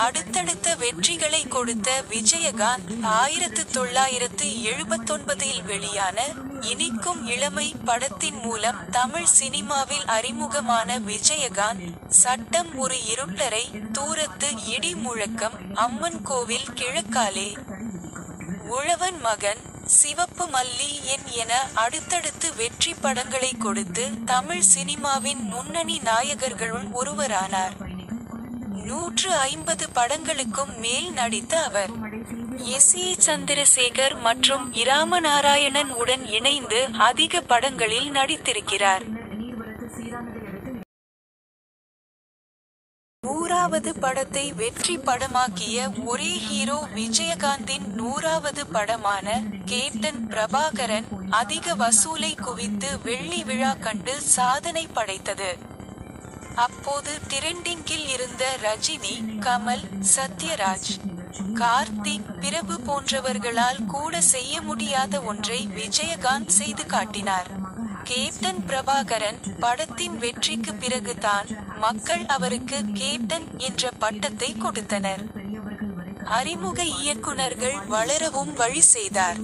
அடுத்தடுத்த வெற்றிகளை கொடுத்த விஜயகாந்த் 1979இல் வெளியான இனிக்கும் இளமை படத்தின் மூலம் தமிழ் சினிமாவில் அறிமுகமான விஜயகாந்த், சட்டம் ஒரு இருட்டறை, தூரத்து இடி முழக்கம், அம்மன் கோவில் கிழக்காலே, உழவன் மகன், சிவப்பு மல்லி என அடுத்தடுத்து வெற்றி படங்களை கொடுத்து தமிழ் சினிமாவின் முன்னணி நாயகர்களுள் ஒருவரானார். 150 படங்களுக்கும் மேல் நடித்த அவர் எஸ்.ஏ. சந்திரசேகர் மற்றும் இராமநாராயணன் உடன் இணைந்து அதிக படங்களில் நடித்திருக்கிறார். 100வது படத்தை வெற்றி படமாக்கிய ஒரே ஹீரோ விஜயகாந்தின் 100வது படமான கேப்டன் பிரபாகரன் அதிக வசூலை குவித்து வெள்ளி விழா கண்டு சாதனை படைத்தது. அப்போது டிரெண்டிங்கில் இருந்த ரஜினி, கமல், சத்யராஜ், கார்த்திக், பிரபு போன்றவர்களால் கூட செய்ய முடியாத ஒன்றை விஜயகாந்த் செய்து காட்டினார். கேப்டன் பிரபாகரன் படத்தின் வெற்றிக்கு பிறகுதான் மக்கள் அவருக்கு கேப்டன் என்ற பட்டத்தை கொடுத்தனர். அறிமுக இயக்குனர்கள் வளரவும் வழி செய்தார்.